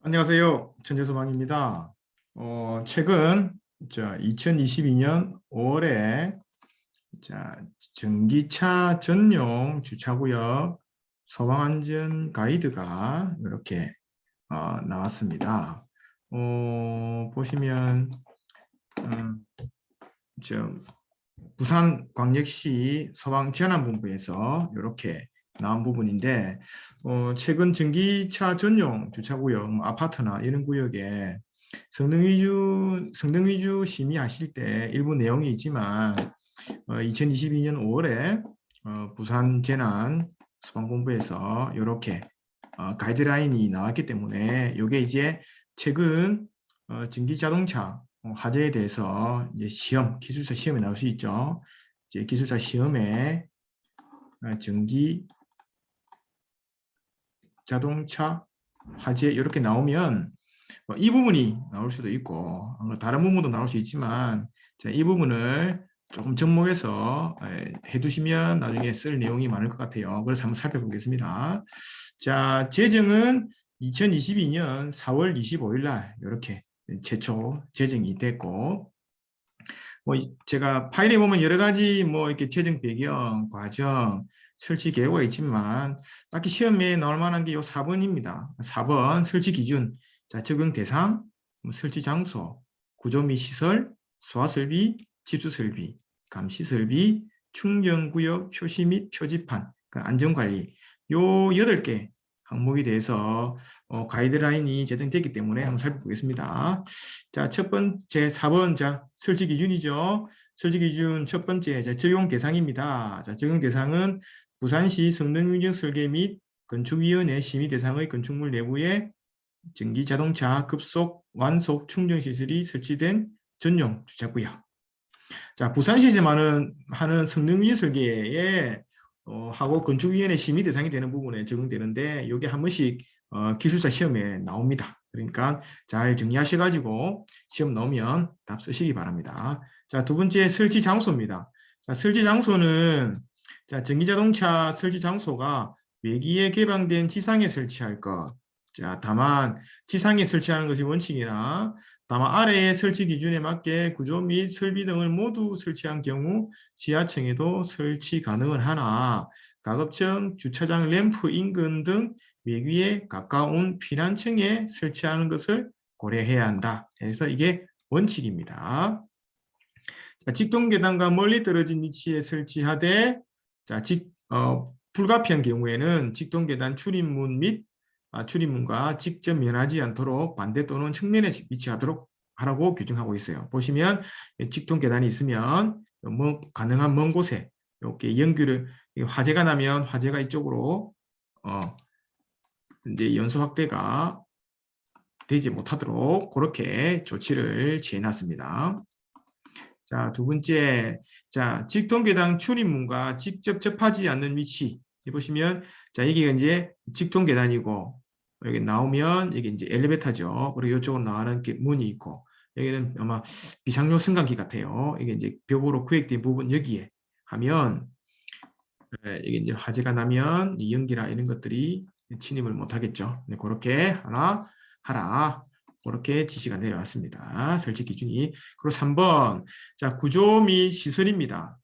안녕하세요. 천재소방입니다. 최근 2022년 5월에 전기차 전용 주차구역 소방안전 가이드가 이렇게 나왔습니다. 보시면 저 부산광역시 소방재난본부에서 이렇게 나온 부분인데 최근 전기차 전용 주차구역, 아파트나 이런 구역에 성능 위주 심의하실 때 일부 내용이 있지만 2022년 5월에 부산재난 소방본부에서 이렇게 가이드라인이 나왔기 때문에 이게 이제 최근 전기자동차 화재에 대해서 이제 기술사 시험에 나올 수 있죠. 이제 기술사 시험에 전기 자동차 화재 이렇게 나오면 이 부분이 나올 수도 있고 다른 부분도 나올 수 있지만 이 부분을 조금 접목해서 해두시면 나중에 쓸 내용이 많을 것 같아요. 그래서 한번 살펴보겠습니다. 자, 제정은 2022년 4월 25일 날 이렇게 최초 제정이 됐고, 제가 파일에 보면 여러 가지 이렇게 제정 배경, 과정, 설치 계획가 있지만 딱히 시험에 나올 만한 게 이 4번입니다. 4번 설치 기준, 자, 적용 대상, 설치 장소, 구조 및 시설, 소화 설비, 집수 설비, 감시 설비, 충전구역 표시 및 표지판, 안전관리 요 8개 항목에 대해서 가이드라인이 제정됐기 때문에 한번 살펴보겠습니다. 자, 첫 번째 4번 설치 기준이죠. 설치 기준 첫 번째 적용 대상입니다. 자, 적용 대상은 부산시 성능위적 설계 및 건축위원회 심의 대상의 건축물 내부에 전기 자동차 급속 완속 충전 시설이 설치된 전용 주차구역. 자, 부산시에서 하는 성능위적 설계에 하고 건축위원회 심의 대상이 되는 부분에 적용되는데 이게 한 번씩 기술사 시험에 나옵니다. 그러니까 잘 정리하셔가지고 시험 나오면 답 쓰시기 바랍니다. 자, 두 번째 설치 장소입니다. 자, 설치 장소는 전기자동차 설치 장소가 외기에 개방된 지상에 설치할 것. 자, 다만 지상에 설치하는 것이 원칙이나 다만 아래의 설치 기준에 맞게 구조 및 설비 등을 모두 설치한 경우 지하층에도 설치 가능은 하나 가급적 주차장 램프 인근 등 외기에 가까운 피난층에 설치하는 것을 고려해야 한다. 그래서 이게 원칙입니다. 자, 직동 계단과 멀리 떨어진 위치에 설치하되 불가피한 경우에는 직동 계단 출입문 및 출입문과 직접 면하지 않도록 반대 또는 측면에 위치하도록 하라고 규정하고 있어요. 보시면 직동 계단이 있으면 가능한 먼 곳에 이렇게 연결을 화재가 나면 화재가 이쪽으로 이제 연소 확대가 되지 못하도록 그렇게 조치를 취해놨습니다. 자, 두 번째, 직동 계단 출입문과 직접 접하지 않는 위치. 보시면, 이게 이제 직동 계단이고, 여기 나오면 이게 이제 엘리베이터죠. 그리고 이쪽으로 나가는 문이 있고, 여기는 아마 비상용 승강기 같아요. 이게 이제 벽으로 구획된 부분 여기에 하면, 이게 이제 화재가 나면 이 연기나 이런 것들이 침입을 못 하겠죠. 네, 그렇게 하나 하라. 그렇게 지시가 내려왔습니다. 설치 기준이. 그리고 3번. 구조 및 시설입니다.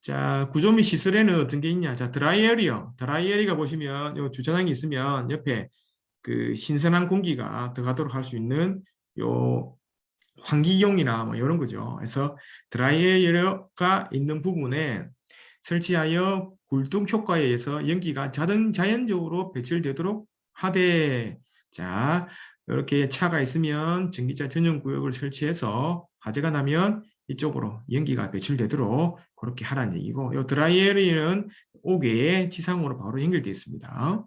자, 구조 및 시설에는 어떤 게 있냐? 자, 드라이어리어. 드라이어리가 보시면 요 주차장이 있으면 옆에 그 신선한 공기가 들어가도록 할 수 있는 요 환기용이나 이런 거죠. 그래서 드라이어리어가 있는 부분에 설치하여 굴뚝 효과에 의해서 연기가 자연적으로 배출되도록 하되, 자, 이렇게 차가 있으면 전기차 전용 구역을 설치해서 화재가 나면 이쪽으로 연기가 배출되도록 그렇게 하라는 얘기고, 이 드라이어리는 5개의 지상으로 바로 연결되어 있습니다.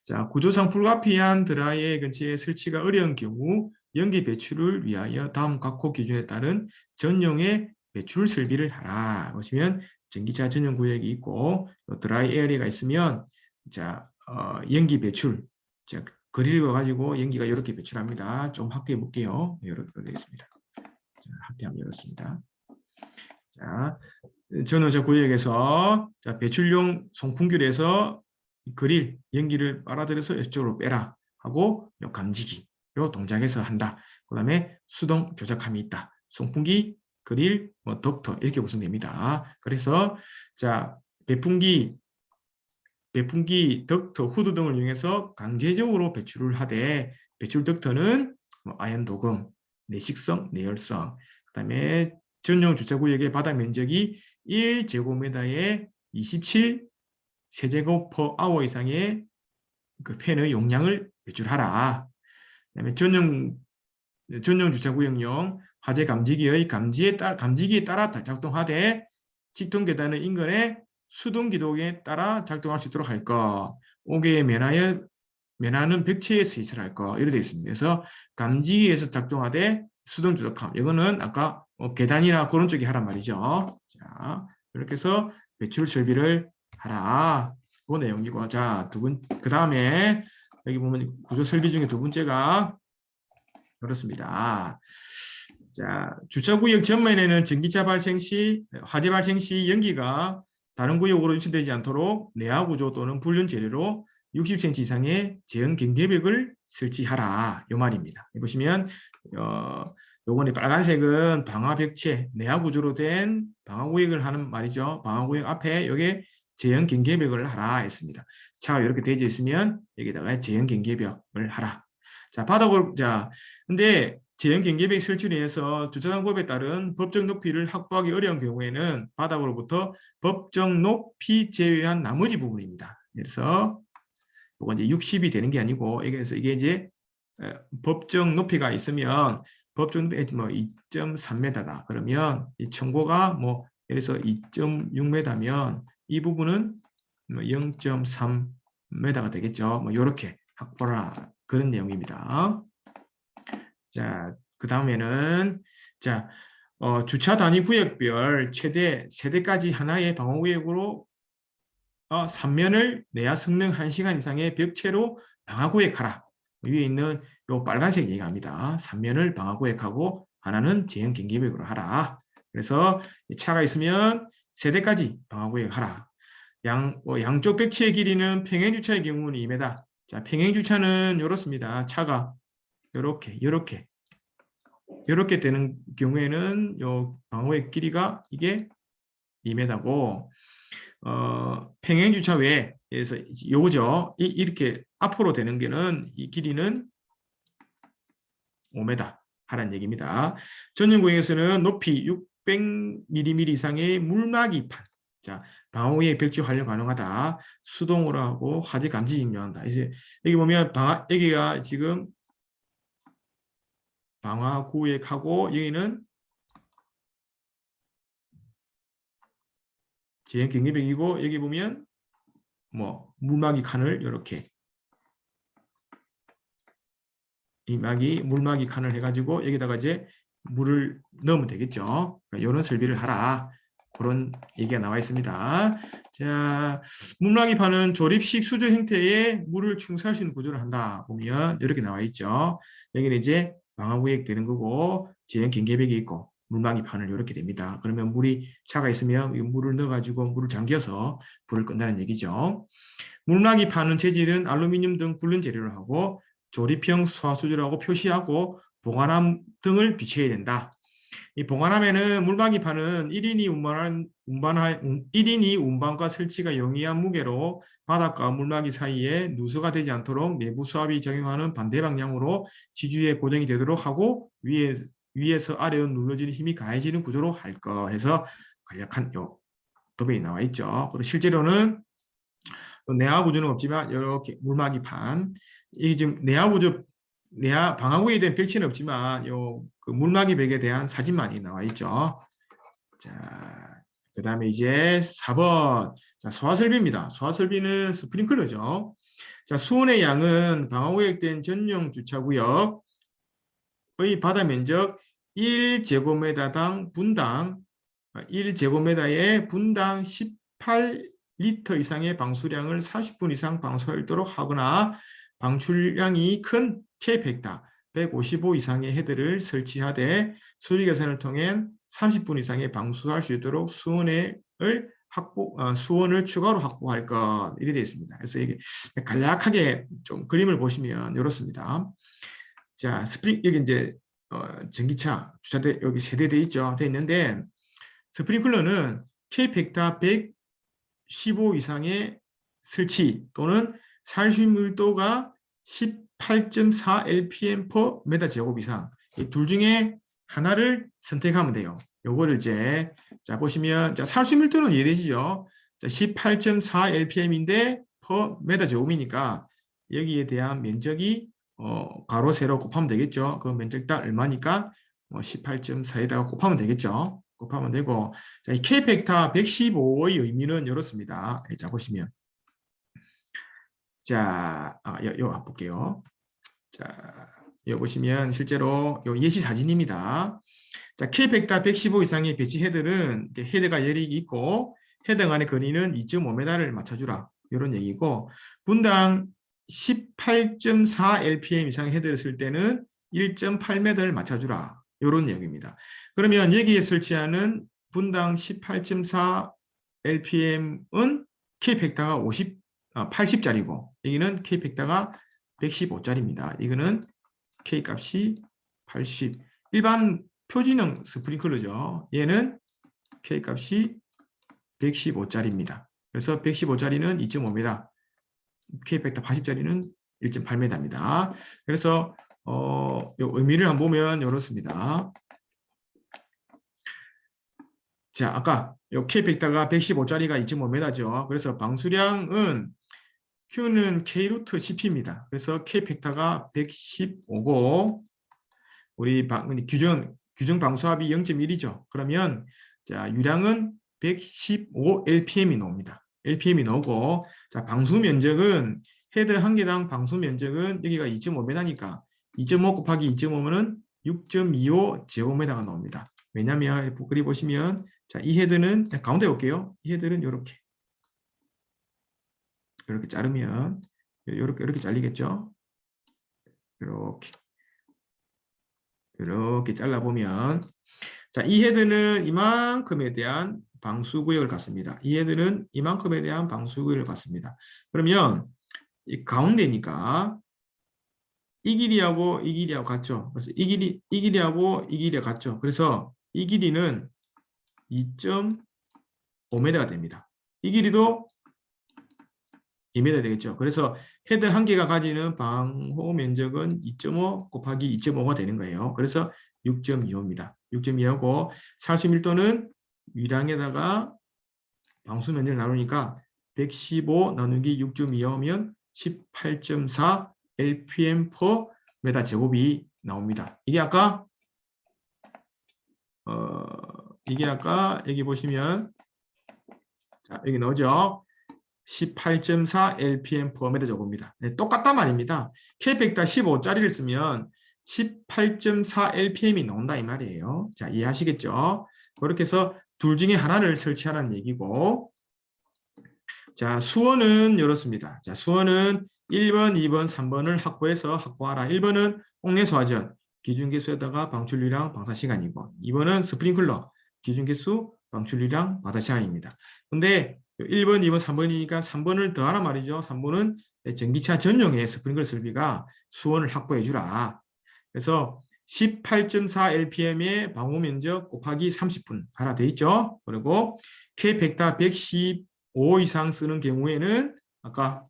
자, 구조상 불가피한 드라이어 근처에 설치가 어려운 경우 연기 배출을 위하여 다음 각호 기준에 따른 전용의 배출 설비를 하라. 보시면 전기차 전용 구역이 있고 드라이 에어리가 있으면 연기 배출 거리를 가지고 연기가 이렇게 배출합니다. 좀 확대해 볼게요. 이렇게 되어 있습니다. 확대하면 이렇습니다. 자, 저는 저 구역에서 배출용 송풍기에서 그릴 연기를 빨아들여서 이쪽으로 빼라 하고 감지기 요 동작에서 한다. 그 다음에 수동 조작함이 있다. 송풍기, 그릴, 뭐 덕터 이렇게 구성됩니다. 그래서 자 배풍기, 덕터, 후드 등을 이용해서 강제적으로 배출을 하되 배출 덕터는 뭐 아연 도금, 내식성, 내열성, 그다음에 전용 주차구역의 바닥 면적이 1제곱미터에 27 세제곱 per hour 이상의 그 팬의 용량을 배출하라. 그다음에 전용 주차구역용 화재 감지기의 감지기에 따라 작동하되 직통 계단의 인근에 수동 기동에 따라 작동할 수 있도록 할 것. 옥외에 면하는 벽체에 스위치를 할 것. 이렇게 되어 있습니다. 그래서 감지기에서 작동하되 수동 조작함. 이거는 아까 계단이나 그런 쪽에 하란 말이죠. 자, 이렇게 해서 배출 설비를 하라. 그 내용이고. 자, 그 다음에 여기 보면 구조 설비 중에 두 번째가 그렇습니다. 자, 주차구역 전면에는 전기차 발생 시, 화재 발생 시 연기가 다른 구역으로 유출되지 않도록 내화 구조 또는 불륜 재료로 60cm 이상의 제형 경계벽을 설치하라. 이 말입니다. 보시면 요번에 빨간색은 방화벽체, 내화 구조로 된 방화구역을 하는 말이죠. 방화구역 앞에 여기에 제형 경계벽을 하라 했습니다. 차가 이렇게 되어 있으면 여기다가 제형 경계벽을 하라. 자, 근데 제형 경계벽 설치로 인해서 주차장법에 따른 법정 높이를 확보하기 어려운 경우에는 바닥으로부터 법정 높이 제외한 나머지 부분입니다. 그래서 이거 이제 60이 되는 게 아니고 이게 이제 법정 높이가 있으면 법정 높이 뭐 2.3m다. 그러면 이 청고가 뭐 예를 들어서 2.6m면 이 부분은 0.3m가 되겠죠. 뭐 이렇게 확보라 그런 내용입니다. 자, 그 다음에는 자 주차 단위 구역별 최대 세대까지 하나의 방어구역으로 3면을 내야 성능 1시간 이상의 벽체로 방화구역하라. 위에 있는 요 빨간색 얘기합니다. 3면을 방화구역하고 하나는 제형 경계벽으로 하라. 그래서 차가 있으면 세대까지 방화구역하라. 양쪽 벽체의 길이는 평행주차의 경우는 2m. 자, 평행주차는 이렇습니다. 차가 이렇게 되는 경우에는 요 방어의 길이가 이게 2m고 평행주차 외에서 요거죠. 이렇게 앞으로 되는 게는 이 길이는 5m 하라는 얘기입니다. 전용구역에서는 높이 600mm 이상의 물막이판. 자, 방어의 벽지 활용 가능하다. 수동으로 하고 화재 감지 인용한다. 이제 여기 보면 여기가 지금 방화구역하고 여기는 제형 경계벽이고 여기 보면 뭐 물막이 칸을 이렇게 물막이 칸을 해가지고 여기다가 이제 물을 넣으면 되겠죠. 이런 설비를 하라. 그런 얘기가 나와 있습니다. 자, 물막이판은 조립식 수조 형태의 물을 충수할 수 있는 구조를 한다. 보면 이렇게 나와 있죠. 여기는 이제 방화구역 되는 거고 제형 경계벽이 있고 물막이판을 이렇게 됩니다. 그러면 차가 있으면 물을 넣어가지고 물을 잠겨서 불을 끈다는 얘기죠. 물막이판은 재질은 알루미늄 등 굵은 재료를 하고 조립형 소화수조라고 표시하고 보관함 등을 비춰야 된다. 이 보관함에는 물막이판은 1인이 운반과 설치가 용이한 무게로 바닥과 물막이 사이에 누수가 되지 않도록 내부 수압이 적용하는 반대 방향으로 지주에 고정이 되도록 하고 위에서 아래로 눌러지는 힘이 가해지는 구조로 할 거 해서 간략한 도배에 나와 있죠. 그리고 실제로는 내화 구조는 없지만 이렇게 물막이판 이게 지금 방화구에 대한 벽체는 없지만 그 물막이벽에 대한 사진만이 나와 있죠. 자, 그 다음에 이제 4번 자, 소화설비입니다. 소화설비는 스프링클러죠. 자, 수온의 양은 방화구역된 전용 주차구역의 바다 면적 1제곱미터당 분당 1제곱미터에 분당 18리터 이상의 방수량을 30분 이상 방수할 수 있도록 하거나 방출량이 큰 K100다 155 이상의 헤드를 설치하되 수리 계산을 통해 30분 이상의 방수할 수 있도록 수온을 추가로 확보할 것 이렇게 되어 있습니다. 그래서 이게 간략하게 좀 그림을 보시면 이렇습니다. 자, 여기 이제 전기차 주차대 여기 세대 있죠. 돼 있는데 스프링클러는 K펙타 115 이상의 설치 또는 살균물도가 18.4 LPM/m 제곱 이상 이 둘 중에 하나를 선택하면 돼요. 요거를 이제 자 보시면 자 살균밀도는 이해되시죠? 18.4 LPM인데 per 제곱이니까 여기에 대한 면적이 가로 세로 곱하면 되겠죠. 그 면적 딱 얼마니까 18.4에다가 곱하면 되겠죠. 곱하면 되고 자, 이 K펙타 115의 의미는 이렇습니다. 자 보시면 자, 요 볼게요. 자, 여기 보시면 실제로 요 예시 사진입니다. 자, K펙타 115 이상의 배치 헤드는 헤드가 열이 있고 헤드 간의 거리는 2.5m를 맞춰주라. 이런 얘기고 분당 18.4 LPM 이상의 헤드를 쓸 때는 1.8m를 맞춰주라. 이런 얘기입니다. 그러면 여기에 설치하는 분당 18.4 LPM은 K펙타가 80짜리고 여기는 K펙타가 115짜리입니다. 이거는 K값이 80. 일반 표준형 스프링클러죠. 얘는 K값이 115짜리입니다. 그래서 115짜리는 2.5m, K펙타 80짜리는 1.8m입니다. 그래서 요 의미를 한번 보면 이렇습니다. 자, 아까 요 K펙타가 115짜리가 2.5m죠. 그래서 방수량은 Q는 K 루트 CP입니다. 그래서 K펙타가 115고 우리 규정 방수압이 0.1이죠. 그러면 자, 유량은 115 LPM이 나옵니다. LPM이 나오고 자, 방수 면적은 헤드 한 개당 방수 면적은 여기가 2.5m니까 2.5 곱하기 2.5는 6.25 제곱미터가 나옵니다. 왜냐하면 그리 보시면 자, 이 헤드는 가운데 볼게요. 이 헤드는 이렇게 자르면 이렇게 잘리겠죠. 이렇게 잘라보면 자, 이 헤드는 이만큼에 대한 방수 구역을 갖습니다. 이 헤드는 이만큼에 대한 방수 구역을 갖습니다. 그러면 이 가운데니까 이 길이하고 이 길이하고 같죠. 그래서 이 길이하고 이 길이가 같죠. 그래서 이 길이는 2.5m가 됩니다. 이 길이도 2m 되겠죠. 그래서 헤드 한 개가 가지는 방호 면적은 2.5 곱하기 2.5가 되는 거예요. 그래서 6.25입니다. 6.25고 살수 밀도는 유량에다가 방수 면적을 나누니까 115 나누기 6.25면 18.4 LPM/m 제곱이 나옵니다. 이게 아까 여기 보시면 자, 여기 나오죠. 18.4 LPM/m 제곱입니다. 네, 똑같단 말입니다. K펙타 15짜리를 쓰면 18.4 LPM이 나온다 이 말이에요. 자, 이해하시겠죠? 그렇게 해서 둘 중에 하나를 설치하라는 얘기고 자, 수원은 이렇습니다. 자, 수원은 1번, 2번, 3번을 확보해서 확보하라. 1번은 옥내수화전, 기준계수에다가 방출유량, 방사시간이고 2번은 스프링클러, 기준계수, 방출유량, 방사시간입니다. 근데 1번, 2번, 3번이니까 3번을 더하란 말이죠. 3번은 전기차 전용의 스프링클러 설비가 수원을 확보해 주라. 그래서 18.4 LPM의 방호 면적 곱하기 30분 하나 돼 있죠. 그리고 K펙타 115 이상 쓰는 경우에는 아까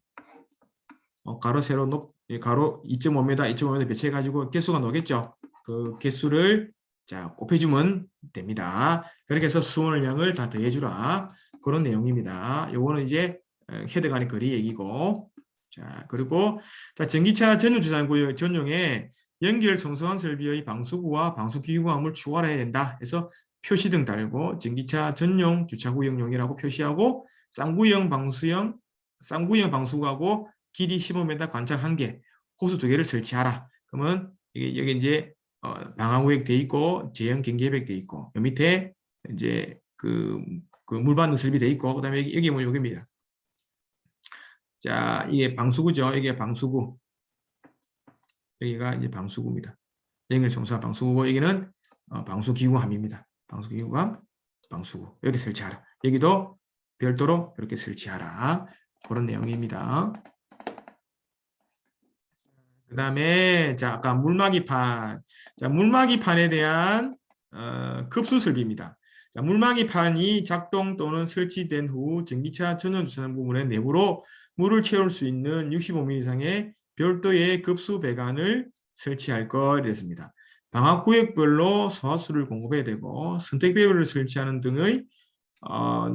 가로 세로 가로 2.5m, 2.5m 배치해 가지고 개수가 나오겠죠. 그 개수를 자 곱해주면 됩니다. 그렇게 해서 수온량을 다 더해주라 그런 내용입니다. 요거는 이제 헤드 간의 거리 얘기고 자 그리고 자 전기차 전용 주차구역 전용에 연결 성소한 설비의 방수구와 방수기구함을 추가해야 된다. 그래서 표시등 달고 전기차 전용 주차구역용이라고 표시하고 쌍구형 방수구하고 길이 15m 관창 1개, 호수 2개를 설치하라. 그러면 여기 이제 방화구역 돼 있고 제형 경계백 돼 있고 요 밑에 이제 그 물 받는 설비 돼 있고 그다음에 여기 뭐 여기입니다. 자 이게 방수구죠. 이게 방수구. 여기가 이제 방수구입니다. 연결 청소한 방수구고 여기는 방수기구함입니다. 방수기구함, 방수구 여기 설치하라. 여기도 별도로 이렇게 설치하라. 그런 내용입니다. 그 그다음에 자 아까 물막이판. 자 물막이판에 대한 급수 설비입니다. 자, 물막이판이 작동 또는 설치된 후 전기차 전원 주차장 부분의 내부로 물을 채울 수 있는 65mm 이상의 별도의 급수 배관을 설치할 것 이랬습니다. 방화구역별로 소화수를 공급해야 되고 선택배열을 설치하는 등의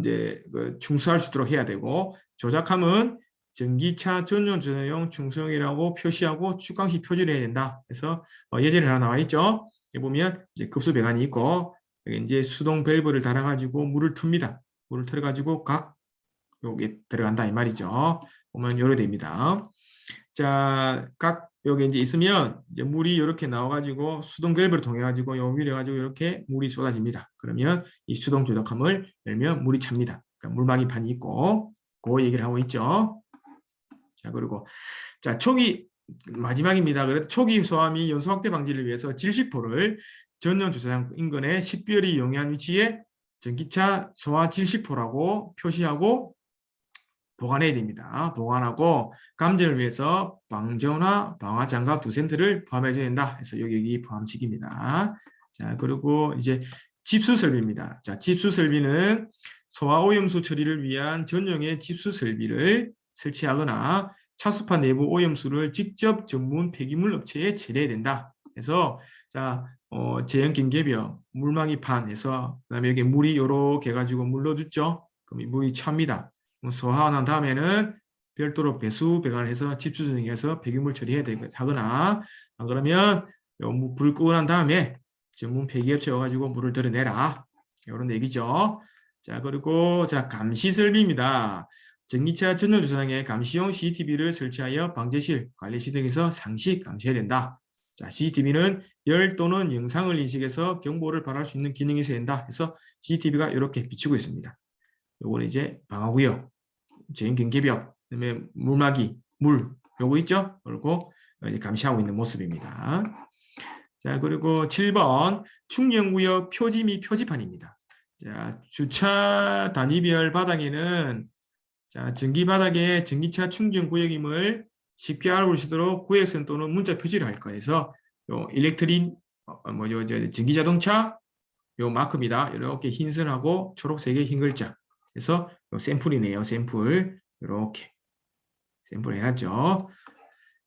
이제 충수할 수 있도록 해야 되고 조작함은 전기차 전용 주차용 충수용이라고 표시하고 축강시 표지를 해야 된다. 그래서 예제를 하나 나와 있죠. 여기 보면 이제 급수 배관이 있고 여기 이제 수동 밸브를 달아가지고 물을 틉니다. 물을 틀어가지고 각 여기 들어간다 이 말이죠. 보면 요래 됩니다. 자, 각 여기 이제 있으면 이제 물이 이렇게 나와가지고 수동 밸브를 통해 가지고 요 위로 가지고 이렇게 물이 쏟아집니다. 그러면 이 수동 조작함을 열면 물이 찹니다. 그러니까 물막이판이 있고 그 얘기를 하고 있죠. 자, 그리고 자 초기 마지막입니다. 그래서 초기 소화 및 연소 확대 방지를 위해서 질식포를 전용 주차장 인근의 식별이 용이한 위치에 전기차 소화 질식포라고 표시하고 보관해야 됩니다. 보관하고 감전을 위해서 방전화, 방화장갑 2센트를 포함해줘야 된다. 그래서 여기 포함식입니다. 자, 그리고 이제 집수 설비입니다. 자, 집수 설비는 소화 오염수 처리를 위한 전용의 집수 설비를 설치하거나 차수파 내부 오염수를 직접 전문 폐기물 업체에 처리해야 된다. 그래서 자, 제형 경계벽, 물막이판에서 그다음에 여기 물이 이렇게 해가지고 물 넣어줬죠. 그럼 물이 찹니다. 소화한 다음에는 별도로 배수 배관을 해서 집수 전용해서 폐기물 처리해야 되거나 안 그러면 불을 끄고 난 다음에 전문 폐기업체 와가지고 물을 들여내라 이런 얘기죠. 자 그리고 자 감시 설비입니다. 전기차 전용 주차장에 감시용 CCTV를 설치하여 방제실, 관리실 등에서 상시 감시해야 된다. 자 CCTV는 열 또는 영상을 인식해서 경보를 발할 수 있는 기능이 있어야 된다. 그래서 CCTV가 이렇게 비추고 있습니다. 요거는 이제 방화구역, 제인 경계벽, 그다음에 물막이, 물 요거 있죠? 그리고 이제 감시하고 있는 모습입니다. 자 그리고 7번 충전구역 표지 및 표지판입니다. 자 주차 단위별 바닥에는 자 전기 바닥에 전기차 충전구역임을 쉽게 알아볼 수 있도록 구역선 또는 문자 표지를 할 거여서 요 일렉트릭 뭐요 전기자동차 요 마크입니다. 이렇게 흰선하고 초록색의 흰 글자. 그래서 요 샘플이네요. 샘플 이렇게 샘플 해놨죠.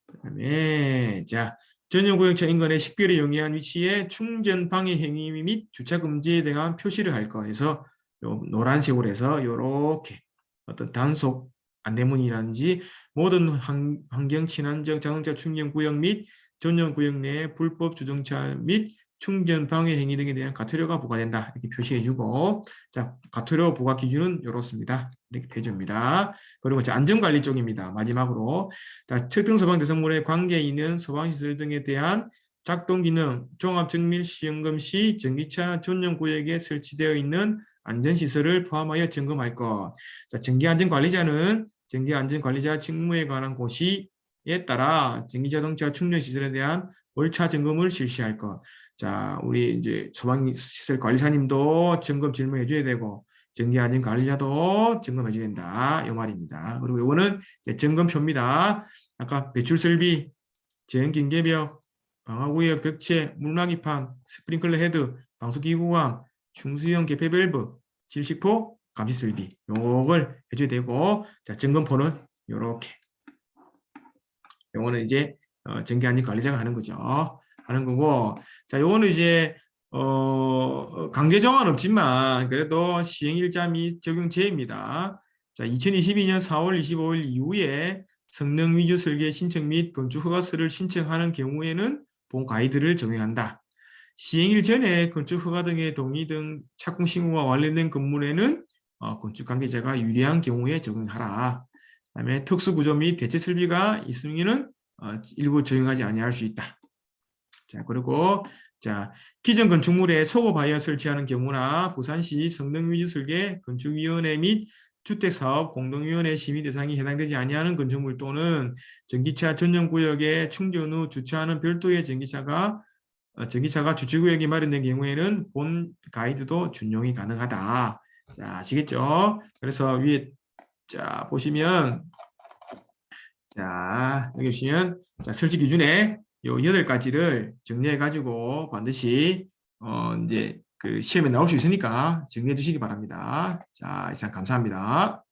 그다음에 자 전용구역차 인근의 식별에 용이한 위치에 충전 방해 행위 및 주차 금지에 대한 표시를 할 거. 해서 요 노란색으로 해서 이렇게 어떤 단속 안내문이라든지 모든 환경 친환경 자동차 충전 구역 및 전용 구역 내 불법 주정차 및 충전 방해 행위 등에 대한 과태료가 부과된다. 이렇게 표시해주고 자 과태료 부과 기준은 이렇습니다. 이렇게 해줍니다. 그리고 안전관리 쪽입니다. 마지막으로 자, 특정 소방 대상물에 관계 있는 소방시설 등에 대한 작동 기능, 종합정밀시험금 시 전기차 전용 구역에 설치되어 있는 안전시설을 포함하여 점검할 것. 자, 전기안전관리자는 전기안전관리자 직무에 관한 고시에 따라 전기자동차 충전시설에 대한 월차 점검을 실시할 것. 자, 우리 이제 소방시설 관리사님도 점검 질문해 줘야 되고, 전기안전관리자도 점검해 줘야 된다. 이 말입니다. 그리고 이거는 점검표입니다. 아까 배출설비, 제형경계벽, 방화구역 벽체, 물막이판, 스프링클러 헤드, 방수기구함, 충수형 개폐 밸브, 질식포, 감시설비 요걸 해줘야 되고 자 점검포는 요렇게 요거는 이제 전기안전관리자가 하는 거죠. 하는 거고 자 요거는 이제 강제 정화는 없지만 그래도 시행일자 및 적용 제입니다. 자 2022년 4월 25일 이후에 성능 위주 설계 신청 및 건축 허가서를 신청하는 경우에는 본 가이드를 적용한다. 시행일 전에 건축 허가 등의 동의 등 착공 신고가 완료된 건물에는 건축 관계자가 유리한 경우에 적용하라. 그다음에 특수구조 및 대체 설비가 있으면은 일부 적용하지 아니할 수 있다. 자 그리고 자 기존 건축물에 소고 바이어 설치하는 경우나 부산시 성능 위주 설계 건축위원회 및 주택사업 공동위원회 심의 대상이 해당되지 아니하는 건축물 또는 전기차 전용구역에 충전 후 주차하는 별도의 전기차가 주차구역이 마련된 경우에는 본 가이드도 준용이 가능하다. 자, 아시겠죠? 그래서 위에 자 보시면 자, 여기 보시면 자, 설치 기준에 요 8가지를 정리해 가지고 반드시 이제 그 시험에 나올 수 있으니까 정리해 주시기 바랍니다. 자, 이상 감사합니다.